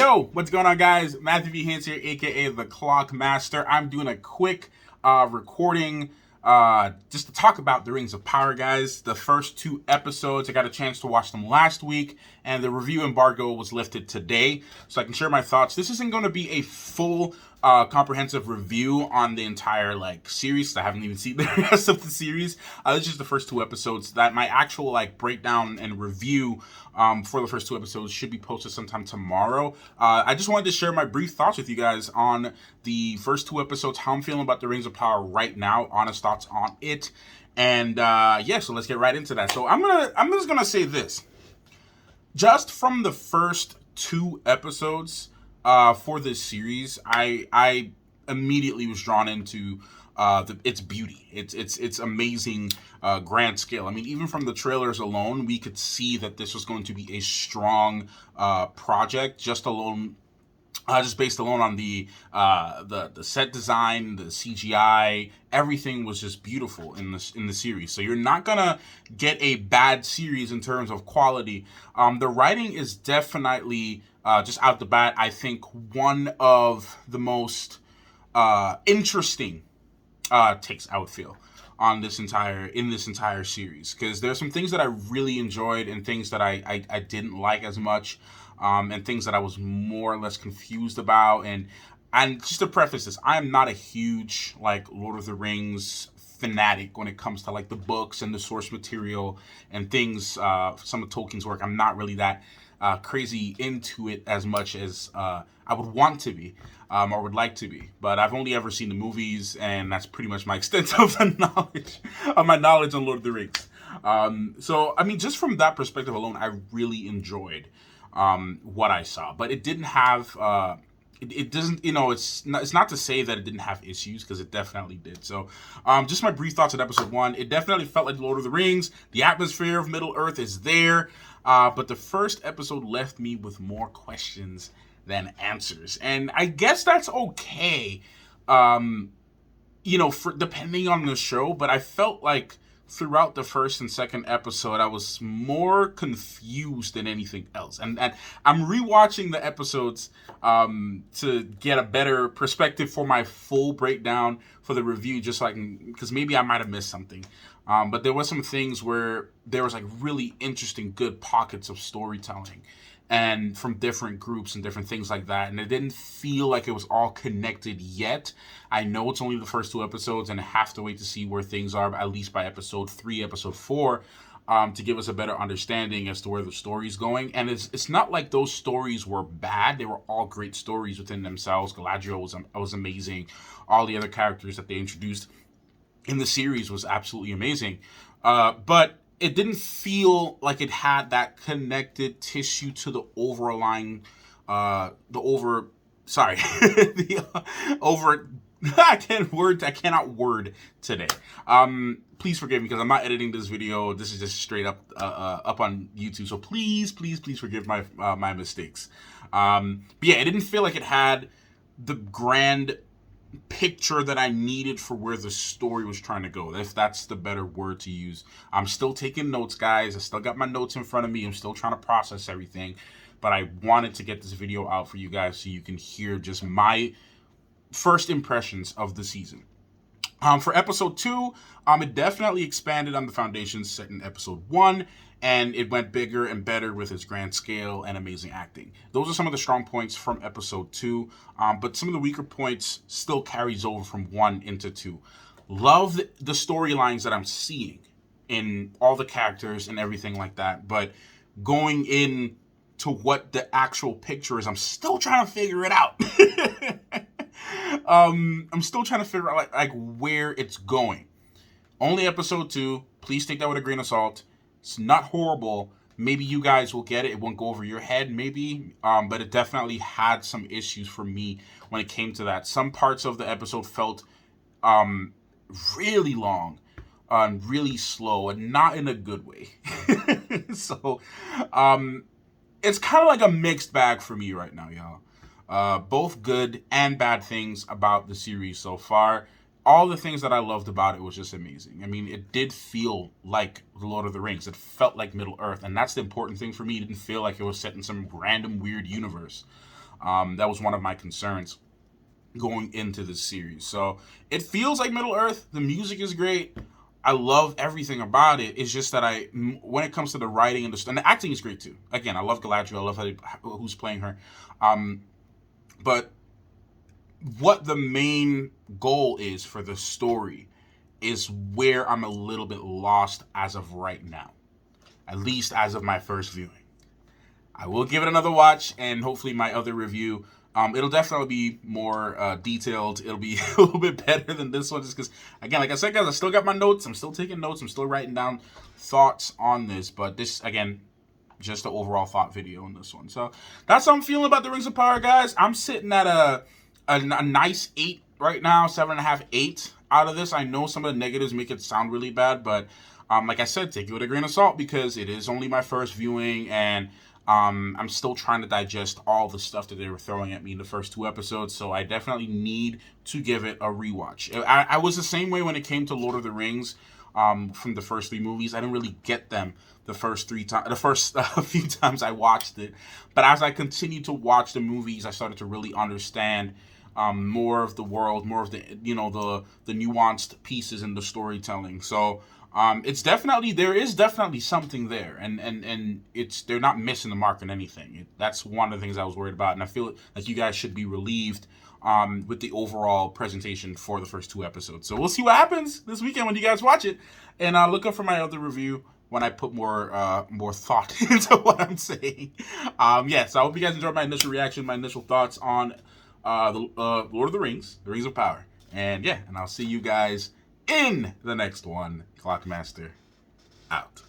Yo, what's going on, guys? Matthew V. Hintz here, aka the Clock Master. I'm doing a quick recording just to talk about The Rings of Power, guys. The first 2 episodes, I got a chance to watch them last week, and the review embargo was lifted today, so I can share my thoughts. This isn't going to be a full comprehensive review on the entire series. I haven't even seen the rest of the series. This is just the first 2 episodes. That my actual breakdown and review for the first 2 episodes should be posted sometime tomorrow. I just wanted to share my brief thoughts with you guys on the first 2 episodes, how I'm feeling about The Rings of Power right now, honest thoughts on it, and yeah, so let's get right into that. So I'm just gonna say this, just from the first 2 episodes for this series, I immediately was drawn into its beauty. It's amazing grand scale. I mean, even from the trailers alone, we could see that this was going to be a strong project. Just based alone on the set design, the CGI, everything was just beautiful in the series. So you're not gonna get a bad series in terms of quality. The writing is definitely just out the bat, I think, one of the most interesting takes, I would feel, on this entire series, because there's some things that I really enjoyed and things that I didn't like as much, and things that I was more or less confused about. And just to preface this, I am not a huge Lord of the Rings fanatic when it comes to the books and the source material and things, some of Tolkien's work. I'm not really that crazy into it as much as I would want to be, or would like to be. But I've only ever seen the movies, and that's pretty much my extent of my knowledge on Lord of the Rings. So I mean, just from that perspective alone, I really enjoyed what I saw. But it didn't have it doesn't, it's not to say that it didn't have issues, because it definitely did. So just my brief thoughts on episode 1. It definitely felt like Lord of the Rings. The atmosphere of Middle Earth is there, but the first episode left me with more questions than answers, and I guess that's okay, for depending on the show. But I felt like throughout the first and second episode, I was more confused than anything else. And I'm rewatching the episodes to get a better perspective for my full breakdown for the review, just so I can, because maybe I might have missed something. But there was some things where there was really interesting, good pockets of storytelling, and from different groups and different things like that. And it didn't feel like it was all connected yet. I know it's only the first 2 episodes, and I have to wait to see where things are, at least by episode 3, episode 4, to give us a better understanding as to where the story's going. And it's not like those stories were bad. They were all great stories within themselves. Galadriel was amazing. All the other characters that they introduced in the series was absolutely amazing. But it didn't feel like it had that connected tissue to the overlying, I cannot word today. Please forgive me, because I'm not editing this video. This is just straight up on YouTube. So please forgive my mistakes. But yeah, it didn't feel like it had the grand picture that I needed for where the story was trying to go, if that's the better word to use. I'm still taking notes, guys. I still got my notes in front of me. I'm still trying to process everything, but I wanted to get this video out for you guys so you can hear just my first impressions of the season. For episode 2, it definitely expanded on the foundations set in episode 1, and it went bigger and better with its grand scale and amazing acting. Those are some of the strong points from episode 2, but some of the weaker points still carries over from 1 into 2. Love the storylines that I'm seeing in all the characters and everything like that, but going in to what the actual picture is, I'm still trying to figure it out. I'm still trying to figure out where it's going. Only episode 2. Please take that with a grain of salt. It's not horrible. Maybe you guys will get it. It won't go over your head, maybe. But it definitely had some issues for me when it came to that. Some parts of the episode felt really long, really slow, and not in a good way. So it's kind of like a mixed bag for me right now, y'all. Both good and bad things about the series so far. All the things that I loved about it was just amazing. I mean, it did feel like The Lord of the Rings. It felt like Middle Earth, and that's the important thing for me. It didn't feel like it was set in some random weird universe. That was one of my concerns going into this series. So it feels like Middle Earth. The music is great. I love everything about it. It's just that when it comes to the writing and the acting is great too. Again, I love Galadriel. I love who's playing her. But what the main goal is for the story is where I'm a little bit lost as of right now. At least as of my first viewing. I will give it another watch, and hopefully my other review, it'll definitely be more detailed. It'll be a little bit better than this one, just because, again, like I said, guys, I still got my notes. I'm still taking notes. I'm still writing down thoughts on this. But this, again, just an overall thought video on this one. So that's how I'm feeling about the Rings of Power, guys. I'm sitting at a nice 8 right now, 7.5, 8 out of this. I know some of the negatives make it sound really bad, but like I said, take it with a grain of salt because it is only my first viewing, and I'm still trying to digest all the stuff that they were throwing at me in the first 2 episodes, so I definitely need to give it a rewatch. I was the same way when it came to Lord of the Rings. From the first 3 movies, I didn't really get them the first few times I watched it, but as I continued to watch the movies, I started to really understand more of the world, more of the the nuanced pieces in the storytelling. So there is definitely something there, and they're not missing the mark on anything. That's one of the things I was worried about, and I feel like you guys should be relieved with the overall presentation for the first 2 episodes. So we'll see what happens this weekend when you guys watch it, and look up for my other review when I put more thought into what I'm saying. So I hope you guys enjoyed my initial reaction, my initial thoughts on the Lord of the Rings of Power, and I'll see you guys in the next one. Clockmaster out.